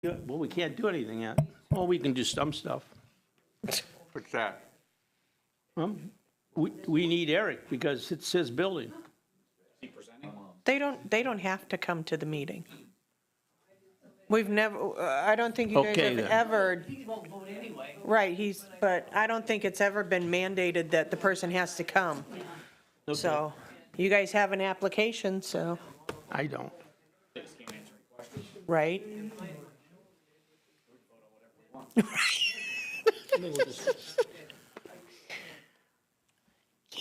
Yeah, well, we can't do anything yet. Well, we can do some stuff. What's that? We need Eric because it's his building. They don't have to come to the meeting. We've never, I don't think you guys Okay, have then. ever. Right, but I don't think it's ever been mandated that the person has to come. So, you guys have an application, so, I don't. right?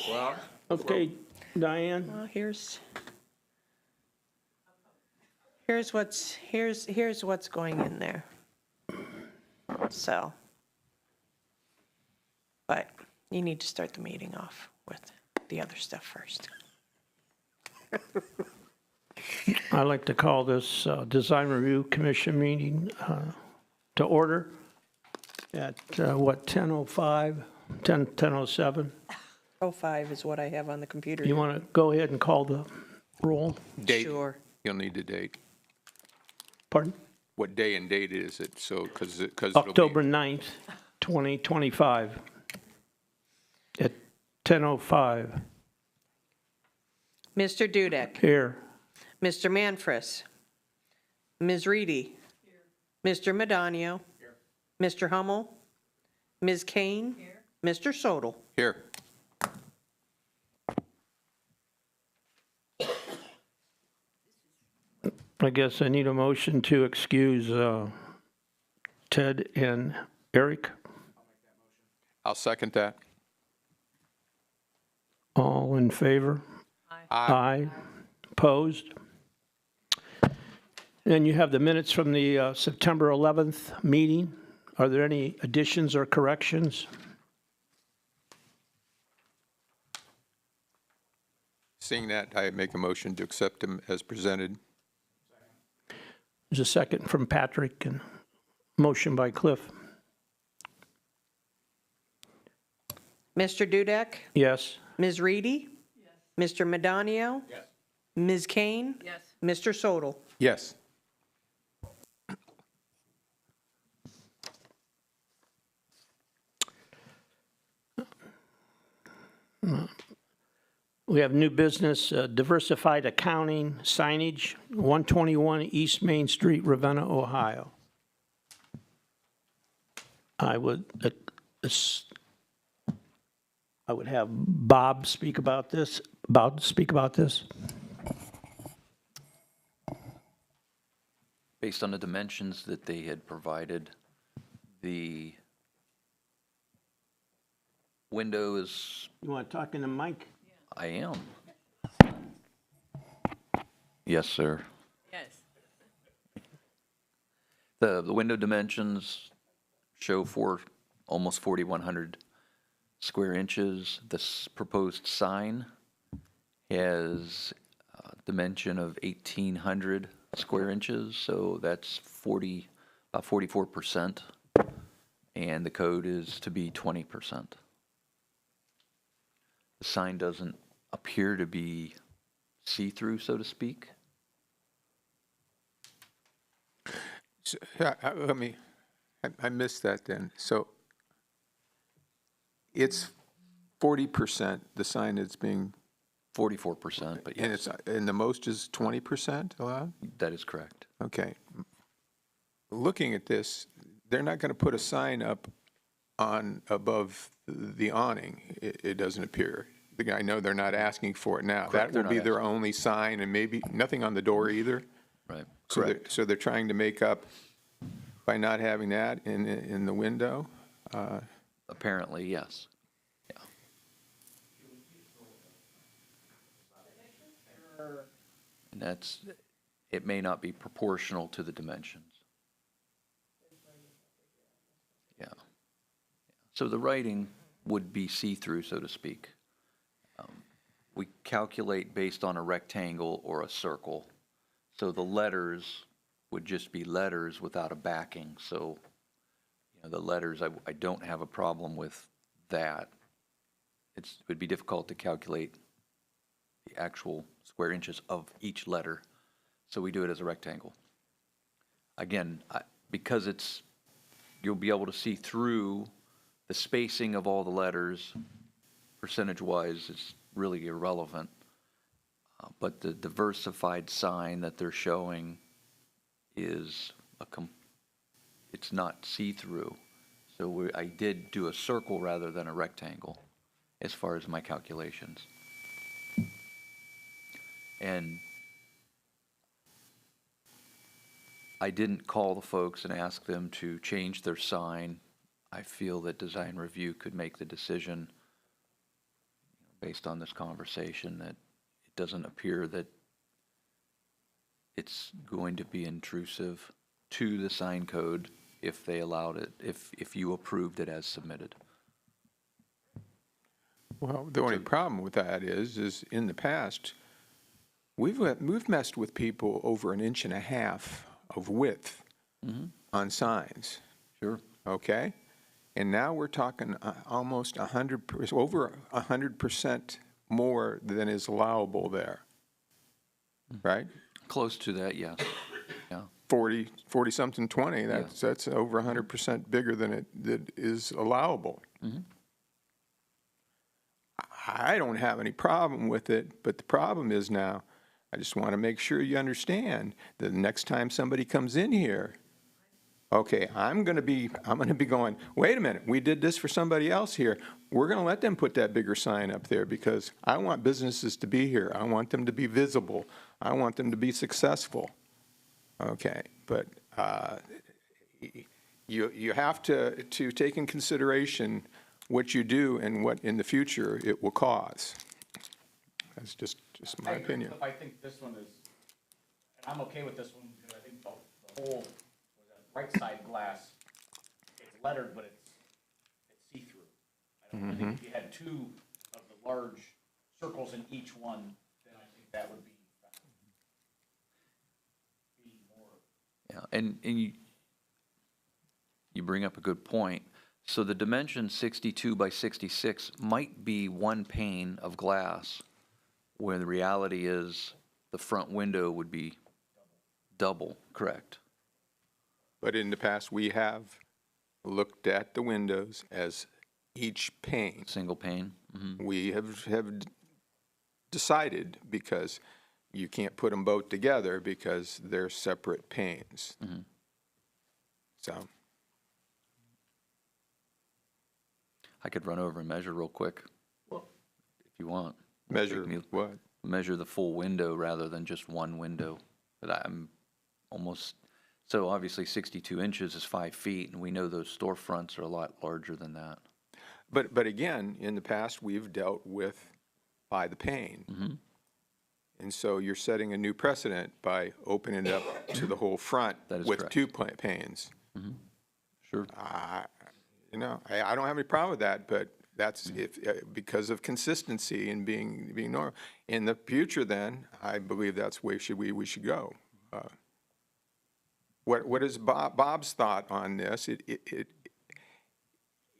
Well, Okay, Diane, Well, here's what's going in there. So, but you need to start the meeting off with the other stuff first. I'd like to call this Design Review Commission meeting to order at, 10:05, 10:07? 05 is what I have on the computer. You want to go ahead and call the roll? date. Sure. You'll need the date. Pardon? What day and date is it? So, because October 9th, 2025, at 10:05. Mr. Dudek, Here. Mr. Manfres, Ms. Reedy, Mr. Madonio, Mr. Hummel, Ms. Kane, Mr. Sodel. Here. I guess I need a motion to excuse Ted and Eric. I'll second that. All in favor? Aye. Opposed? Then you have the minutes from the September 11th meeting. Are there any additions or corrections? Seeing that, I make a motion to accept them as presented. There's a second from Patrick and motion by Cliff. Mr. Dudek, Yes. Ms. Reedy, Mr. Madonio, Ms. Kane, Mr. Sodel. Yes. We have new business, diversified accounting signage, 121 East Main Street, Ravenna, Ohio. I would have Bob speak about this. Based on the dimensions that they had provided, the window is, You want to talk in the mic? I am. Yes, sir. Yes. The window dimensions show for almost 4,100 square inches. This proposed sign has a dimension of 1,800 square inches, so that's 44%, and the code is to be 20%. The sign doesn't appear to be see-through, so to speak. So, I missed that then. So it's 40%, the sign that's being, 44%, but and yes, and the most is 20% allowed? that is correct. Okay. Looking at this, they're not going to put a sign up on above the awning, it doesn't appear. I know they're not asking for it now. Correct, That they're will not be their only sign, and maybe nothing on the door either. Right. So they're trying to make up by not having that in the window. Apparently, yes. Yeah. And that's, it may not be proportional to the dimensions. Yeah. So the writing would be see-through, so to speak. We calculate based on a rectangle or a circle. So the letters would just be letters without a backing. So, you know, the letters, I don't have a problem with that. It would be difficult to calculate the actual square inches of each letter. So we do it as a rectangle. Again, because you'll be able to see through the spacing of all the letters, percentage-wise, is really irrelevant. But the diversified sign that they're showing is it's not see-through. So I did do a circle rather than a rectangle as far as my calculations. And I didn't call the folks and ask them to change their sign. I feel that design review could make the decision based on this conversation that it doesn't appear that it's going to be intrusive to the sign code if they allowed it, if you approved it as submitted. Well, the only problem with that is in the past, we've messed with people over 1.5 inches of width on signs, Sure. okay? And now we're talking almost 100%, over 100% more than is allowable there, right? Close to that, yes. Yeah. 40-something, 20, that's over 100% bigger than it is allowable. I don't have any problem with it, but the problem is now, I just want to make sure you understand that the next time somebody comes in here, okay, I'm going to be going, wait a minute, we did this for somebody else here. We're going to let them put that bigger sign up there because I want businesses to be here. I want them to be visible. I want them to be successful. Okay, but you have to take in consideration what you do and what in the future it will cause. That's just my opinion. I think this one is, and I'm okay with this one, because I think the whole, right side glass, it's lettered, but it's see-through. I think if you had two of the large circles in each one, then I think that would be more. Yeah, and you bring up a good point. So the dimension 62 by 66 might be one pane of glass, where the reality is the front window would be double, correct? But in the past, we have looked at the windows as each pane. Single pane? We have decided, because you can't put them both together because they're separate panes. So, I could run over and measure real quick, if you want. measure Take me- what? Measure the full window rather than just one window. But I'm almost, so obviously 62 inches is 5 feet, and we know those storefronts are a lot larger than that. But again, in the past, we've dealt with by the pane. And so you're setting a new precedent by opening it up to the whole front That is with correct. two panes. Sure. You know, I don't have any problem with that, but that's because of consistency and being normal. In the future, then, I believe that's where we should go. What is Bob's thought on this?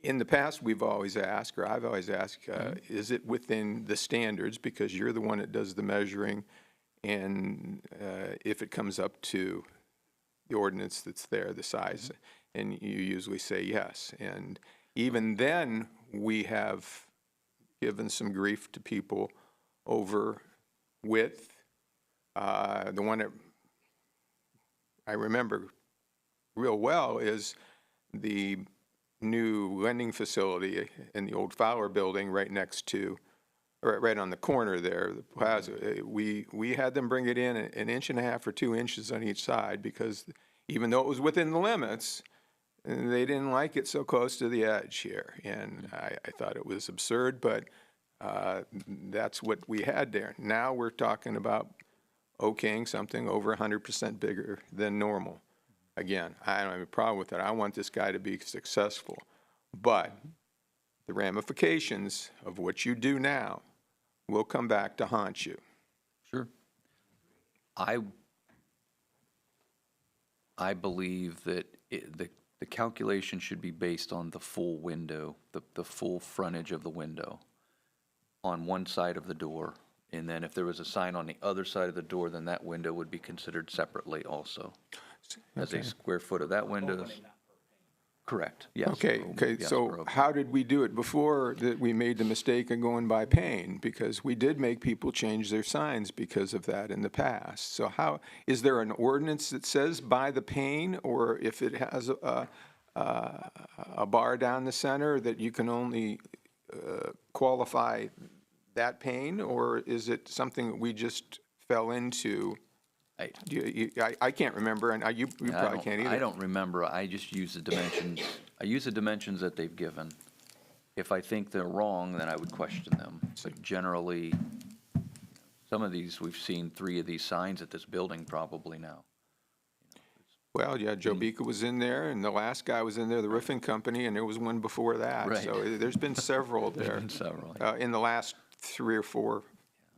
In the past, we've always asked, or I've always asked, is it within the standards? Because you're the one that does the measuring, and if it comes up to the ordinance that's there, the size, and you usually say yes. And even then, we have given some grief to people over width. The one that I remember real well is the new lending facility in the old Fowler building right next to, or right on the corner there, the plaza. We had them bring it in 1.5 inches or 2 inches on each side, because even though it was within the limits, they didn't like it so close to the edge here. And I thought it was absurd, but that's what we had there. Now we're talking about okaying something over 100% bigger than normal. Again, I don't have a problem with that. I want this guy to be successful. But the ramifications of what you do now will come back to haunt you. Sure. I believe that the calculation should be based on the full window, the full frontage of the window on one side of the door. And then if there was a sign on the other side of the door, then that window would be considered separately also. as a square foot of that window. Correct, yes. Okay, okay, Yes, so for how did we do it before that we made the mistake of going by pane? Because we did make people change their signs because of that in the past. So how, is there an ordinance that says by the pane, or if it has a bar down the center that you can only qualify that pane, or is it something that we just fell into? I- I can't remember, and you probably can't either. I don't remember, I just use the dimensions, I use the dimensions that they've given. If I think they're wrong, then I would question them. But generally, some of these, we've seen 3 of these signs at this building probably now. Well, yeah, Joe Bika was in there, and the last guy was in there, the roofing company, and there was one before that. Right. So there's been several there. been several. In the last 3 or 4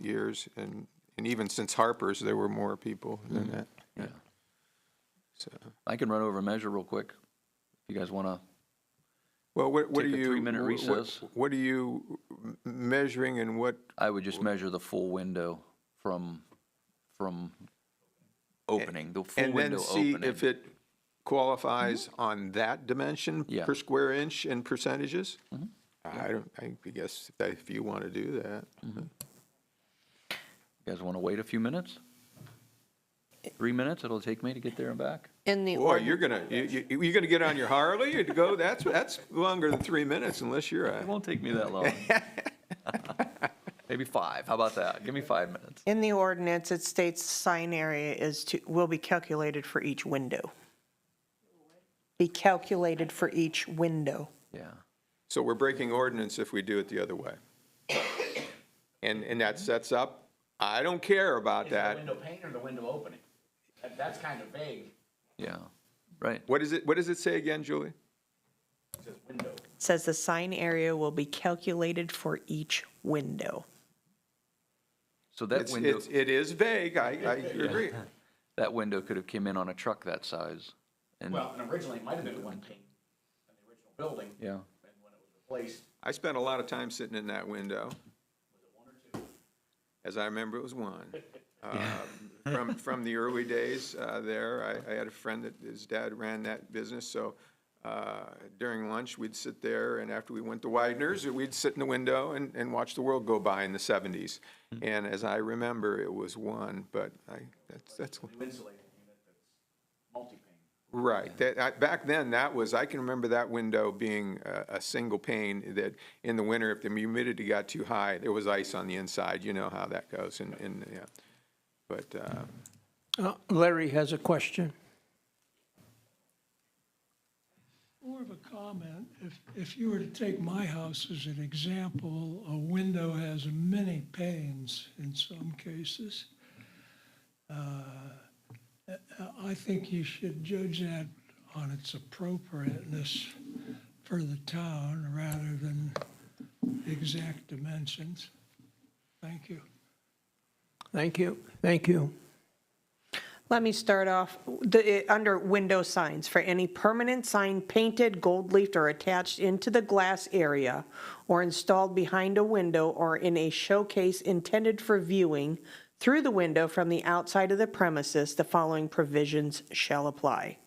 years, and even since Harper's, there were more people than that. Yeah. So, I can run over a measure real quick, if you guys want to. well, what are Take a you? 3-minute recess. What are you measuring, and what? I would just measure the full window from opening, the full And window then opening. see if it qualifies on that dimension Yeah. per square inch in percentages? I guess if you want to do that. You guys want to wait a few minutes? 3 minutes it'll take me to get there and back? In the, Boy, you're gonna get on your Harley to go, that's longer than 3 minutes unless you're It won't take me that long. Maybe 5, how about that? Give me 5 minutes. in the ordinance, it states sign area will be calculated for each window. Be calculated for each window. Yeah. So we're breaking ordinance if we do it the other way. And that sets up, I don't care about Is it the that. window pane or the window opening? That's kind of vague. Yeah, right. What does it say again, Julie? It says window. It says the sign area will be calculated for each window. So that window, It is vague, I agree. that window could have come in on a truck that size. And, Well, and originally it might have been one pane in the original building. yeah, And when it was replaced, I spent a lot of time sitting in that window. was it 1 or 2? As I remember, it was 1. From the early days there, I had a friend that his dad ran that business, so during lunch, we'd sit there, and after we went to Widener's, we'd sit in the window and watch the world go by in the 70s. And as I remember, it was 1, but that's New insulated unit that's multi-pane. right. Back then, I can remember that window being a single pane that in the winter, if the humidity got too high, there was ice on the inside. You know how that goes, yeah. But, Larry has a question. More of a comment. If you were to take my house as an example, a window has many panes in some cases. I think you should judge that on its appropriateness for the town rather than exact dimensions. Thank you. Thank you, thank you. Let me start off, under window signs, for any permanent sign painted, gold leafed, or attached into the glass area, or installed behind a window or in a showcase intended for viewing through the window from the outside of the premises, the following provisions shall apply,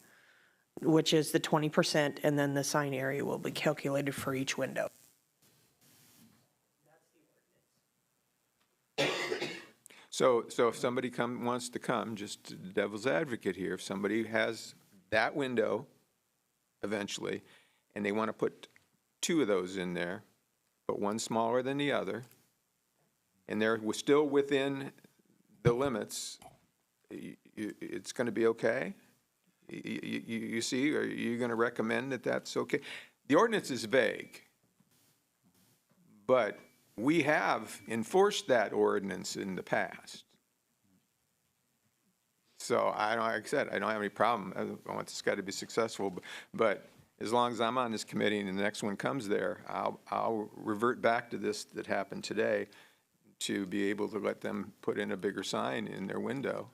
which is the 20%, and then the sign area will be calculated for each window. so if somebody wants to come, just devil's advocate here, if somebody has that window eventually, and they want to put 2 of those in there, but one smaller than the other, and they're still within the limits, it's going to be okay? You see, are you going to recommend that that's okay? The ordinance is vague, but we have enforced that ordinance in the past. So like I said, I don't have any problem. I want this guy to be successful, but as long as I'm on this committee and the next one comes there, I'll revert back to this that happened today to be able to let them put in a bigger sign in their window,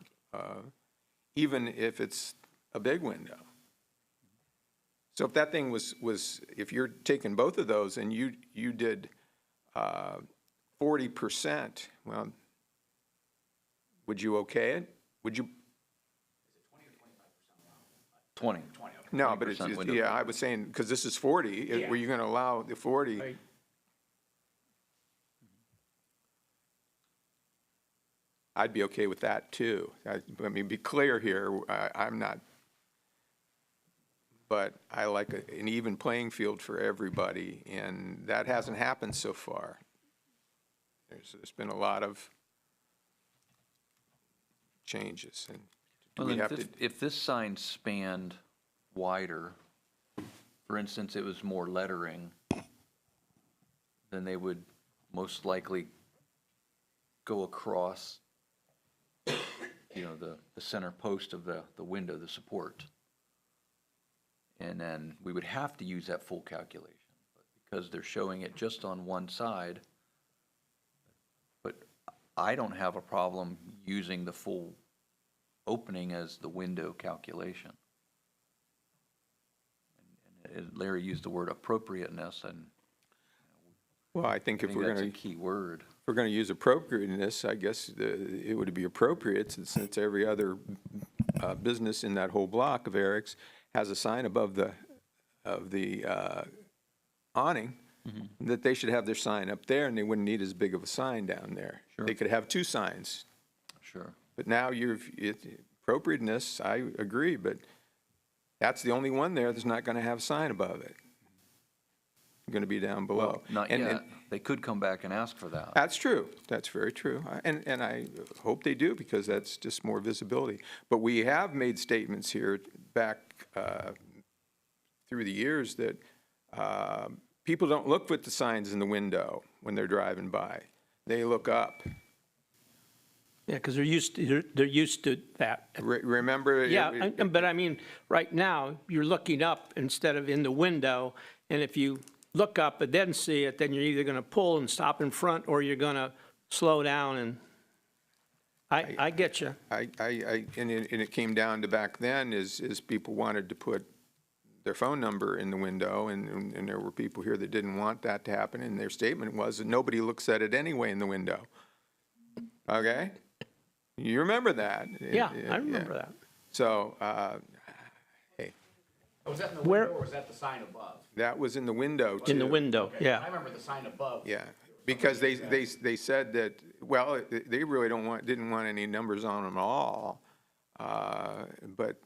even if it's a big window. So if that thing was if you're taking both of those and you did 40%, well, would you okay it? Would you? 20. No, but it's, 20% window. yeah, I was saying, because this is 40, were you going to allow the 40? Right. I'd be okay with that, too. I mean, be clear here, I'm not, but I like an even playing field for everybody, and that hasn't happened so far. There's been a lot of changes, and do Well, we then have to? if this sign spanned wider, for instance, it was more lettering, then they would most likely go across, the center post of the window, the support. And then we would have to use that full calculation, but because they're showing it just on one side. But I don't have a problem using the full opening as the window calculation. And Larry used the word appropriateness, and Well, I think I if think we're that's a going to, key word. if we're going to use appropriateness, I guess it would be appropriate since every other business in that whole block of Eric's has a sign above the awning, that they should have their sign up there, and they wouldn't need as big of a sign down there. Sure. They could have two signs. Sure. But now appropriateness, I agree, but that's the only one there that's not going to have a sign above it. Going to be down below. Not And- yet. They could come back and ask for that. That's true. That's very true. And I hope they do, because that's just more visibility. But we have made statements here back through the years that people don't look at the signs in the window when they're driving by. They look up. Yeah, because they're used to that. Remember? Yeah, but I mean, right now, you're looking up instead of in the window, and if you look up and then see it, then you're either going to pull and stop in front, or you're going to slow down, and I get you. And it came down to back then is people wanted to put their phone number in the window, and there were people here that didn't want that to happen, and their statement was that nobody looks at it anyway in the window. Okay? You remember that? Yeah, I remember that. So, hey, Was that in the Where- window or was that the sign above? that was in the window, too. In the window, Okay, yeah. I remember the sign above. Yeah, because they said that, well, they really didn't want any numbers on them at all, but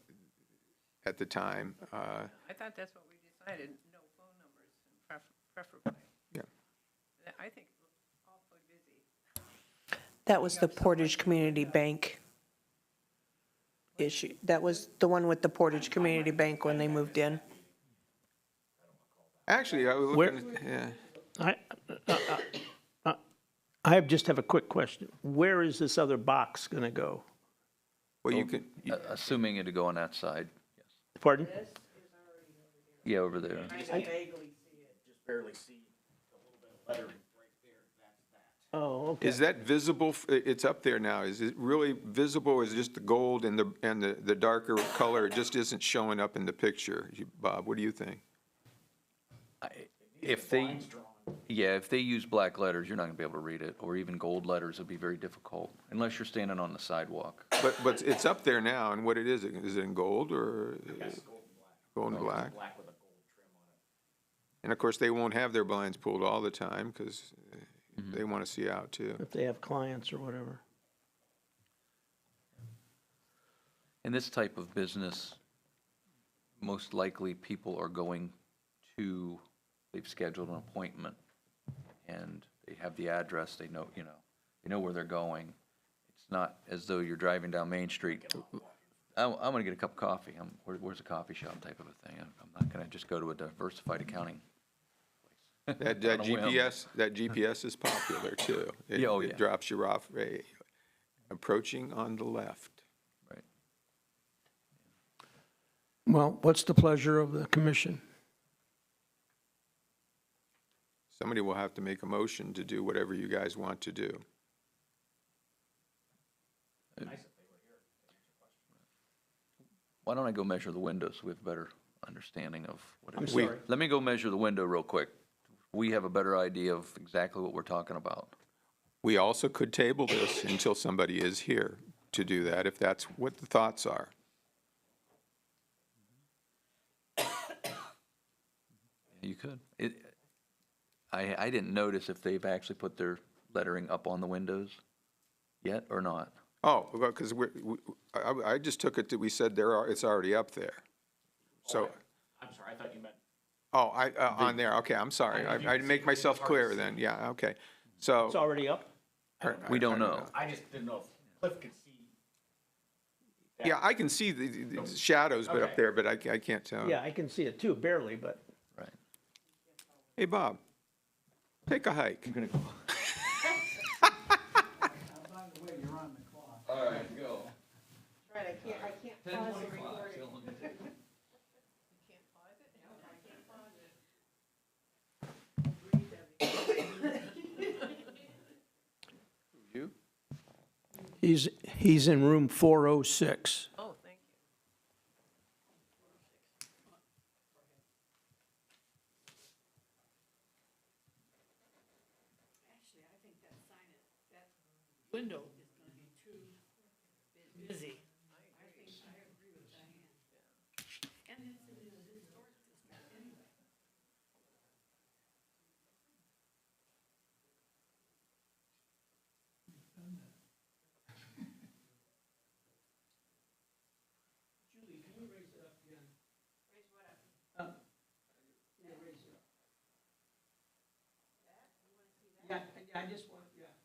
at the time, I thought that's what we decided, no phone numbers, preferably. yeah. I think it looks awfully busy. That was the Portage Community Bank issue. That was the one with the Portage Community Bank when they moved in. Actually, I was Where- looking, yeah. Just have a quick question. Where is this other box going to go? Well, you can, Assuming it to go on that side, yes. Pardon? Yeah, over there. Just barely see a little bit of lettering right there, that's that. Oh, okay. is that visible? It's up there now. Is it really visible, or is it just the gold and the darker color just isn't showing up in the picture? Bob, what do you think? If they, if they use black letters, you're not gonna be able to read it, or even gold letters would be very difficult, unless you're standing on the sidewalk. But it's up there now, and what is it in gold or? Gold and black? Black with a gold trim on it. And of course, they won't have their blinds pulled all the time, because they want to see out too. If they have clients or whatever. In this type of business, most likely people are going to, they've scheduled an appointment, and they have the address, they know, they know where they're going. It's not as though you're driving down Main Street. I'm gonna get a cup of coffee. Where's a coffee shop type of a thing? I'm not gonna just go to a diversified accounting place. That On a whim. GPS is popular too. Yeah, oh, yeah. It drops you off, approaching on the left. Right. Well, what's the pleasure of the commission? Somebody will have to make a motion to do whatever you guys want to do. Why don't I go measure the window so we have a better understanding of what it I'm is? sorry. Let me go measure the window real quick. We have a better idea of exactly what we're talking about. We also could table this until somebody is here to do that, if that's what the thoughts are. could. I didn't notice if they've actually put their lettering up on the windows yet or not. Oh, because I just took it that we said it's already up there. So, I'm sorry, I thought you meant, oh, on there, okay, I'm sorry. I didn't make myself clear then, yeah, okay. So. It's already up? We don't know. I just didn't know if Cliff could see. Yeah, I can see the shadows but up Okay. there, but I can't tell. Yeah, I can see it too, barely, but. Right. Hey, Bob, take a hike. Right, I can't pause the recording. You? He's in room 406. Oh, thank you. Window is gonna be too busy. I agree with Diane. And it's in the historic district anyway. Julie, can you raise it up again? Raise what up? Yeah, raise it up. Yeah, I just want to see that.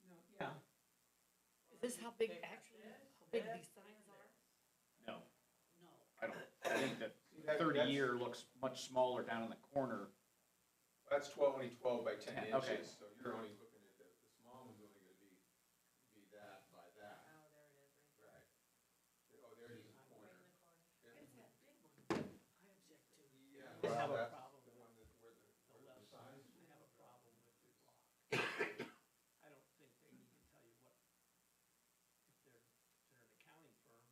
No, yeah. Is this how big, actually, how big these signs are? No, No. I don't. I think that 30-year looks much smaller down in the corner. That's only 12 by 10 Okay. inches, so you're only looking at the small one's only gonna be that by that. Oh, there it is. Right. Oh, there it is in the corner. It's that big one I object to. Yeah, They have well, a that's problem. the one that, where the size. I have a problem with the block. I don't think they need to tell you what, if they're an accounting firm,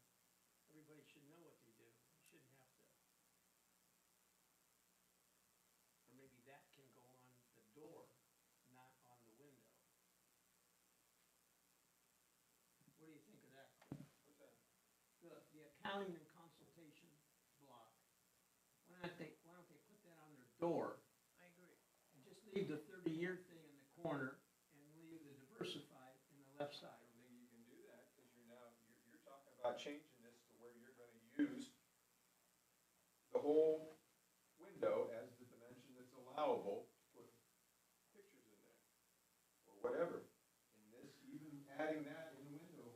everybody should know what they do. You shouldn't have to. Or maybe that can go on the door, not on the window. What do you think of that? What's that? The accounting and consultation block. Why don't they put that on their door? I agree. And just leave the 30-year thing in the corner and leave the diversified in the left side. I don't think you can do that, because you're talking about changing this to where you're gonna use the whole window as the dimension that's allowable to put pictures in there, or whatever. And this, even adding that in the window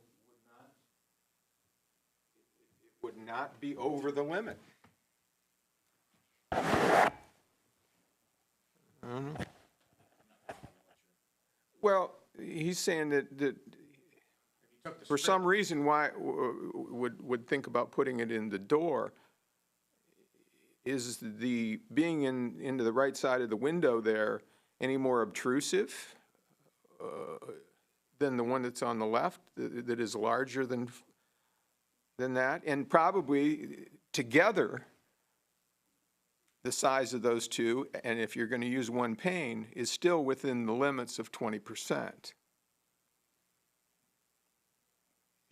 would not be over the limit. I don't know. Well, he's saying that for some reason, why would think about putting it in the door is the being into the right side of the window there any more obtrusive than the one that's on the left that is larger than that? And probably together, the size of those two, and if you're going to use one pane, is still within the limits of 20%.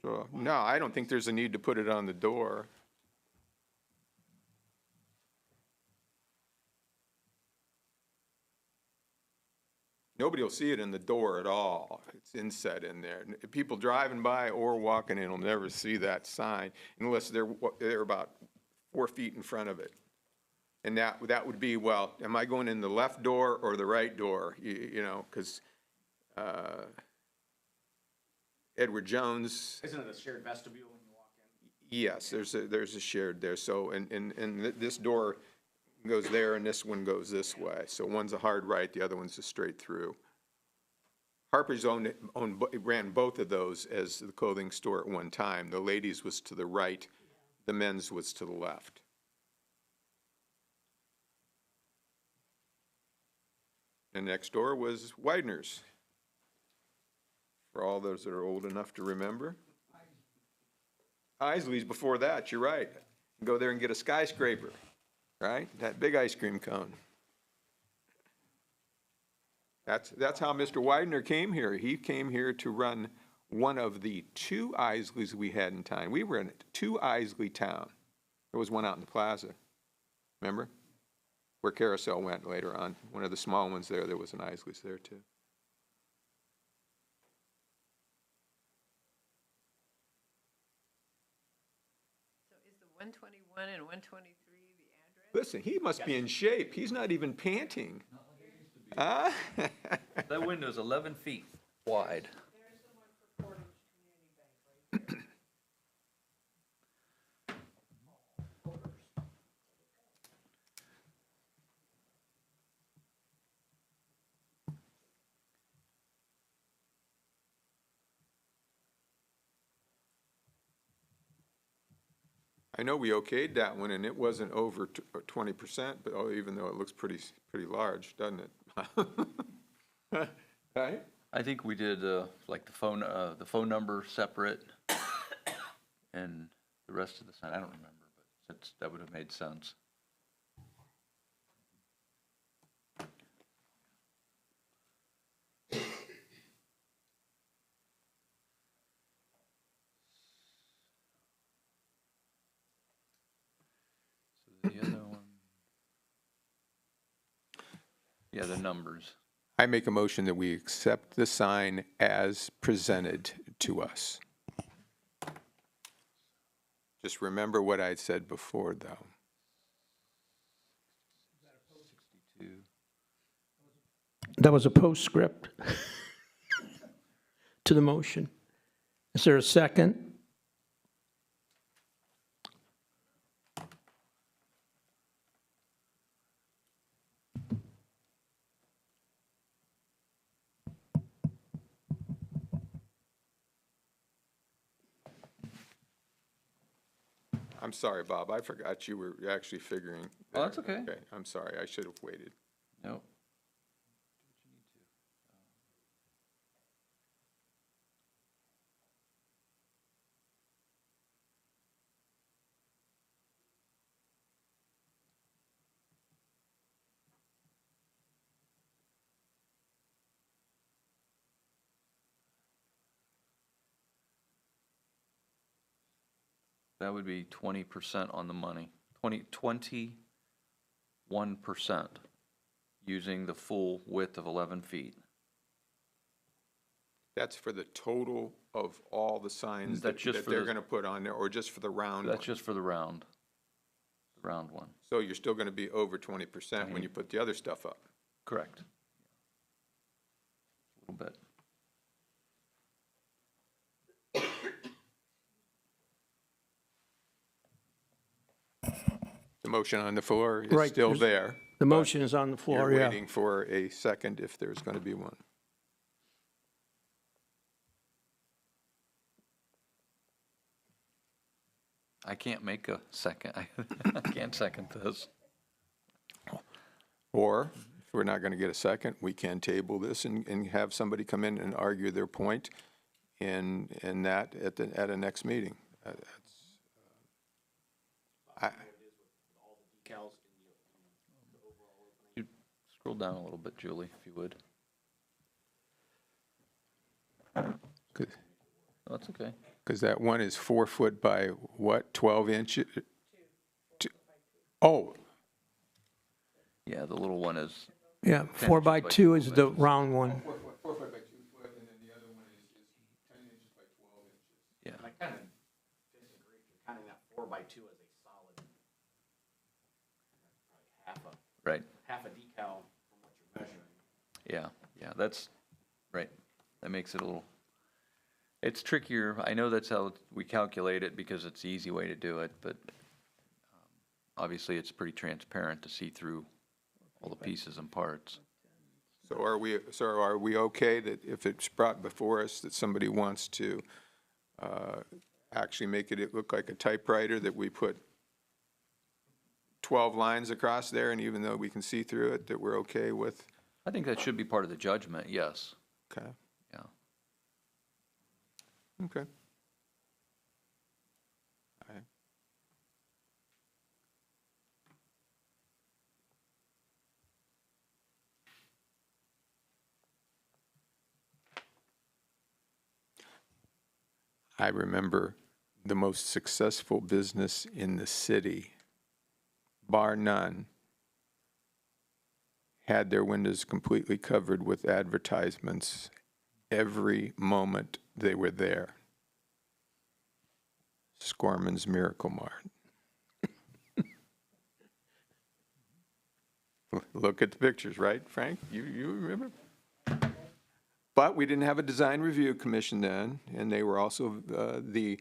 So, no, I don't think there's a need to put it on the door. Nobody will see it in the door at all. It's inset in there. People driving by or walking in will never see that sign unless they're about 4 feet in front of it. And that would be, well, am I going in the left door or the right door? You know, because Edward Jones, Isn't it a shared vestibule when you walk in? yes, there's a shared there. So, and this door goes there and this one goes this way. So one's a hard right, the other one's a straight through. Harper's ran both of those as the clothing store at one time. The ladies' was to the right, the men's was to the left. And next door was Widener's, for all those that are old enough to remember. Isley's before that, you're right. Go there and get a skyscraper, right? That big ice cream cone. That's how Mr. Widener came here. He came here to run one of the two Isleys we had in town. We were in two Isley town. There was one out in the plaza, remember? Where Carousel went later on. One of the small ones there was an Isley's there too. So is the 121 and 123 the address? Listen, he must be in shape. He's not even panting. Ah? That window's 11 feet wide. I know we okayed that one, and it wasn't over 20%, but even though it looks pretty large, doesn't it? Right? I think we did, like the phone number separate and the rest of the sign, I don't remember, but that would have made sense. So the other one, yeah, the numbers. I make a motion that we accept the sign as presented to us. Just remember what I said before, though. 62. That was a postscript to the motion. Is there a second? I'm sorry, Bob, I forgot you were actually figuring. Oh, that's okay. Okay, I'm sorry, I should have waited. No. That would be 20% on the money, 21% using the full width of 11 feet. That's for the total of all the signs that That's just for they're the- going to put on there, or just for the round That's one? just for the round one. So you're still going to be over 20% when you put the other stuff up? Correct. A little bit. The motion on the floor is Right, still there's- there. The motion is on the floor, You're yeah. waiting for a second if there's going to be one. I can't make a second. I can't second this. Or, if we're not going to get a second, we can table this and have somebody come in and argue their point in that at a next meeting. Decals You scroll down a little bit, Julie, if you would. Oh, that's okay. Because that one is 4 foot by what, 12 inches? Oh, Yeah, the little one is, Yeah, 4 by 2 is the round one. 4 foot by 2 foot, and then the other one is 10 inches by 12 inches. yeah, And I kind of disagree, if you're counting that 4x2 as a solid, probably right. half a decal from what you're measuring. Yeah, that's, right. That makes it a little, it's trickier. I know that's how we calculate it because it's the easy way to do it, but obviously it's pretty transparent to see through all the pieces and parts. So are we okay that if it's brought before us that somebody wants to actually make it look like a typewriter, that we put 12 lines across there, and even though we can see through it, that we're okay with? I think that should be part of the judgment, yes. Okay, Yeah. okay. All right. I remember the most successful business in the city, bar none, had their windows completely covered with advertisements every moment they were there. Scorman's Miracle Mart. Look at the pictures, right, Frank? You remember? But we didn't have a design review commission then, and they were also the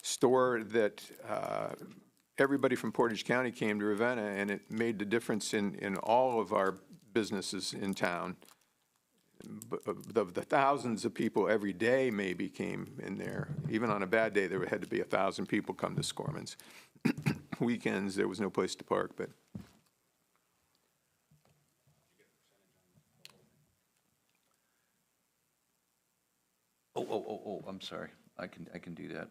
store that everybody from Portage County came to Ravenna, and it made the difference in all of our businesses in town. The thousands of people every day maybe came in there. Even on a bad day, there had to be 1,000 people come to Scorman's. Weekends, there was no place to park, but. Oh, I'm sorry. I can do that.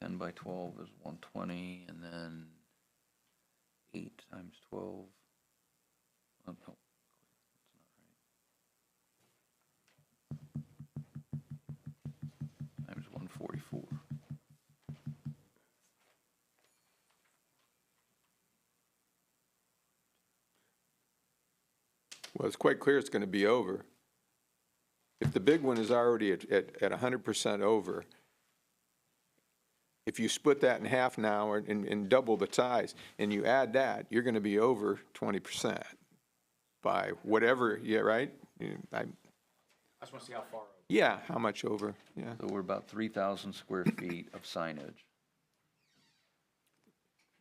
So 10 by 12 is 120, and then 8 times 12. Oh, no, that's not right. Times 144. Well, it's quite clear it's going to be over. If the big one is already at 100% over, if you split that in half now and double the size, and you add that, you're going to be over 20% by whatever, yeah, right? I just want to see how far over. Yeah, how much over, yeah. So we're about 3,000 square feet of signage.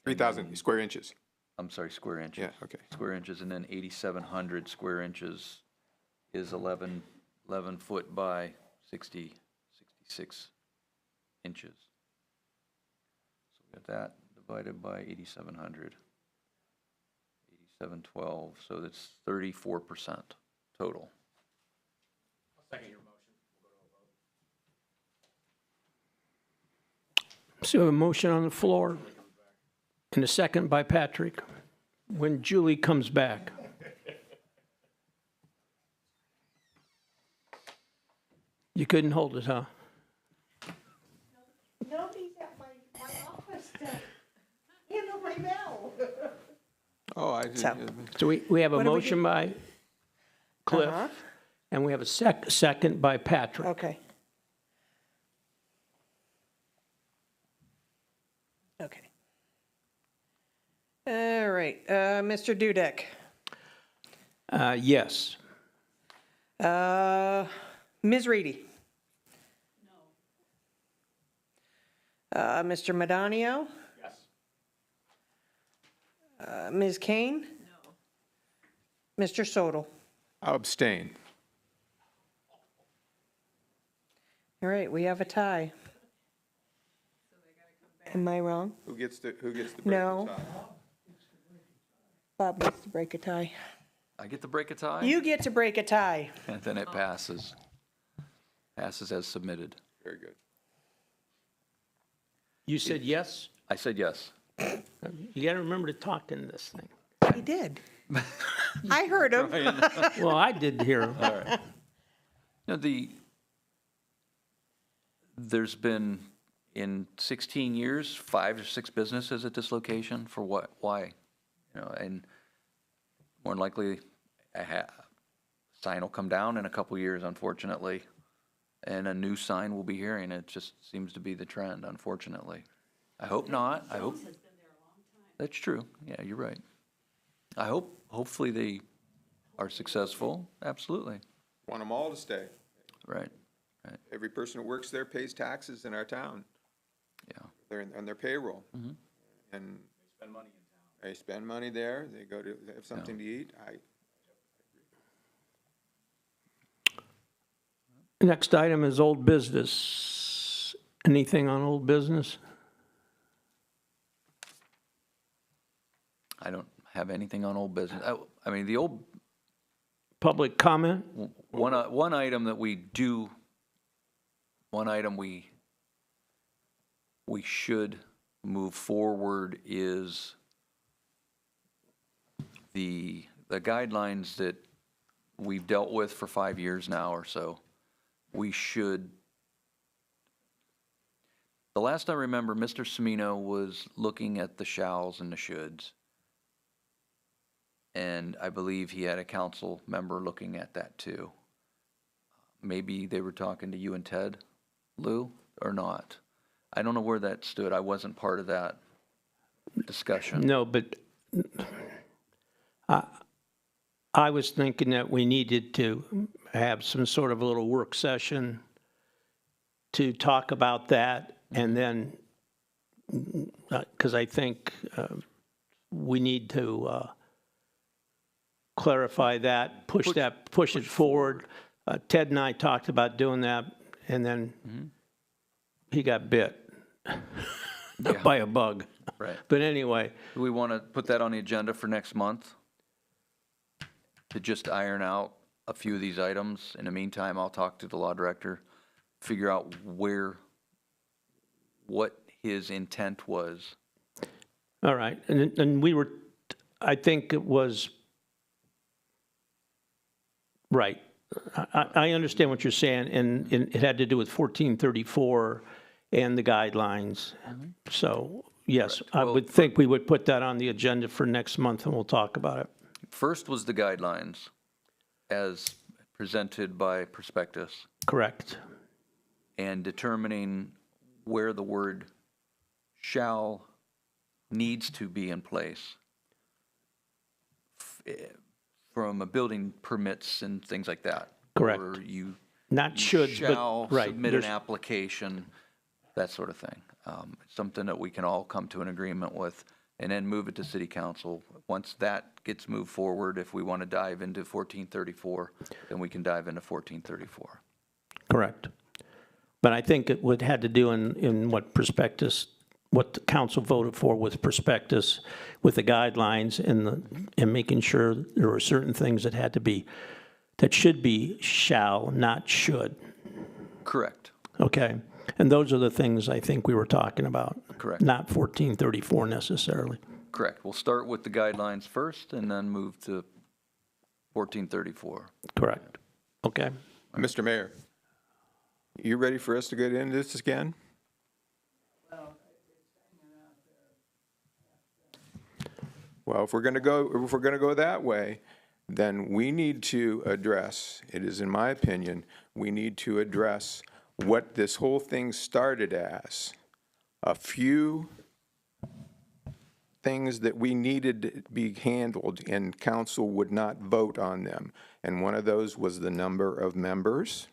3,000 square inches. I'm sorry, square inches. Yeah, okay. Square inches, and then 8,700 square inches is 11 foot by 66 inches. So we got that divided by 8,700. 8,712, so that's 34% total. I'll second your motion. We'll go to a vote. So a motion on the floor and a second by Patrick. When Julie comes back. You couldn't hold it, huh? Nobody's at my office to handle my mail. Oh, I didn't. So- So we have a What do we motion by Cliff, Uh-huh. and we have a second by Patrick. Okay. Okay. All right, Mr. Dudek. Yes. Ms. Reedy? No. Mr. Madonio? Yes. Ms. Kane? No. Mr. Sodel? I'll abstain. All right, we have a tie. Am I wrong? Who gets to break the No. tie? Bob gets to break a tie. I get to break a tie? You get to break a tie. And then it passes. Passes as submitted. Very good. You said yes? I said yes. You got to remember to talk in this thing. He did. I heard him. Well, I did hear him. Now, there's been, in 16 years, 5 or 6 businesses at this location. For what? Why? You know, and more than likely, sign will come down in a couple years, unfortunately, and a new sign will be here, and it just seems to be the trend, unfortunately. I hope not. I hope. That's true. Yeah, you're right. Hopefully they are successful. Absolutely. Want them all to stay. Right. Every person who works there pays taxes in our town. Yeah. They're on their payroll. And Spend money in town. they spend money there, they go to have something to eat. Next item is old business. Anything on old business? I don't have anything on old business. I mean, the old, Public comment? one item that we do one item we should move forward is the guidelines that we've dealt with for 5 years now or so. We should, the last I remember, Mr. Semino was looking at the shalls and the shoulds. And I believe he had a council member looking at that too. Maybe they were talking to you and Ted, Lou, or not. I don't know where that stood. I wasn't part of that discussion. No, but I was thinking that we needed to have some sort of a little work session to talk about that, and then, because I think we need to clarify that, push it forward. Ted and I talked about doing that, and then he got bit by a bug. Right. But anyway, Do we want to put that on the agenda for next month? To just iron out a few of these items? In the meantime, I'll talk to the law director, figure out what his intent was. all right, and we were, I think it was, right. I understand what you're saying, and it had to do with 1434 and the guidelines. So, yes, I would think we would put that on the agenda for next month, and we'll talk about it. First was the guidelines as presented by prospectus, Correct. and determining where the word shall needs to be in place from a building permits and things like that. Correct. Or you Not should, shall but, right. submit an there's- application, that sort of thing. Something that we can all come to an agreement with, and then move it to city council. Once that gets moved forward, if we want to dive into 1434, then we can dive into 1434. Correct. But I think it would, had to do in what prospectus, what the council voted for with prospectus, with the guidelines and making sure there were certain things that had to be, that should be shall, not should. Correct. Okay? And those are the things I think we were talking about. Correct. Not 1434 necessarily. Correct. We'll start with the guidelines first and then move to 1434. Correct. Okay? Mr. Mayor, you ready for us to get into this again? Well, if we're going to go that way, then we need to address, it is in my opinion, we need to address what this whole thing started as. A few things that we needed to be handled, and council would not vote on them. And one of those was the number of members,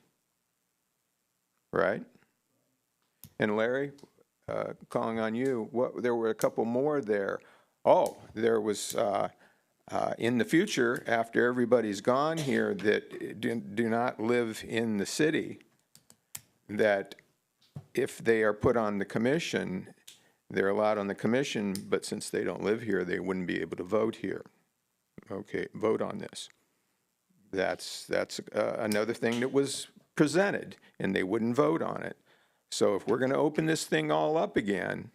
right? And Larry, calling on you, there were a couple more there. Oh, there was, in the future, after everybody's gone here that do not live in the city, that if they are put on the commission, they're allowed on the commission, but since they don't live here, they wouldn't be able to vote here. Okay, vote on this. That's another thing that was presented, and they wouldn't vote on it. So if we're going to open this thing all up again,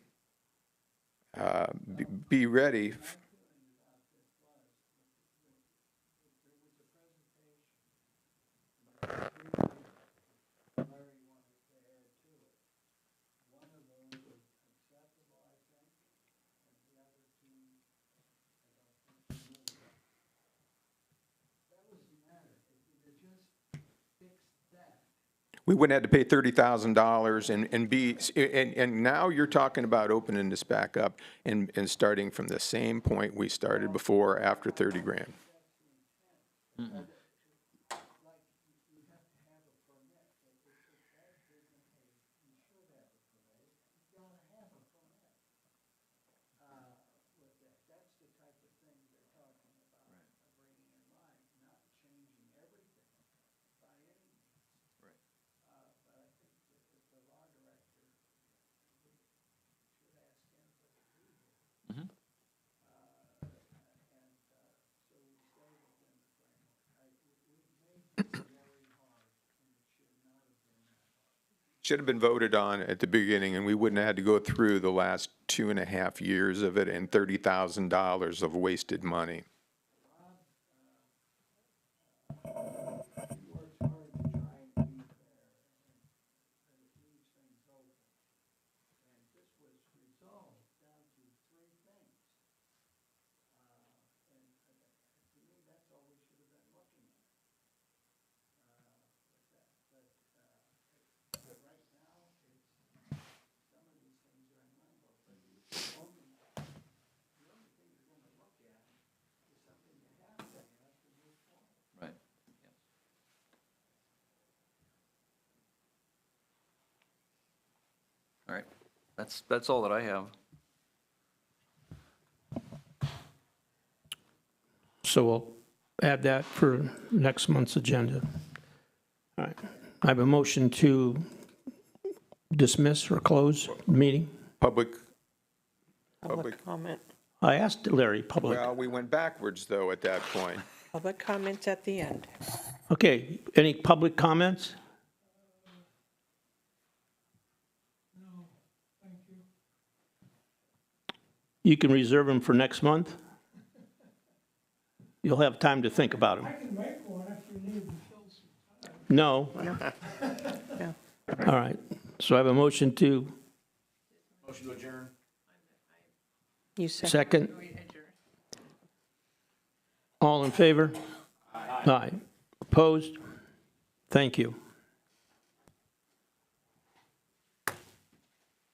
be ready. We wouldn't have to pay $30,000 and now you're talking about opening this back up and starting from the same point we started before after 30 grand. Should have been voted on at the beginning, and we wouldn't have had to go through the last 2.5 years of it and $30,000 of wasted money. Right. All right, that's all that I have. So we'll add that for next month's agenda. All right. I have a motion to dismiss or close the meeting. Public, Public comment. I asked Larry, public. well, we went backwards, though, at that point. Public comments at the end. Okay, any public comments? You can reserve them for next month. You'll have time to think about them. I can make one if you need to fill some. No? No. All right. So I have a motion to Motion to adjourn. You said. second. We adjourn. All in favor? Aye. Opposed? Thank you.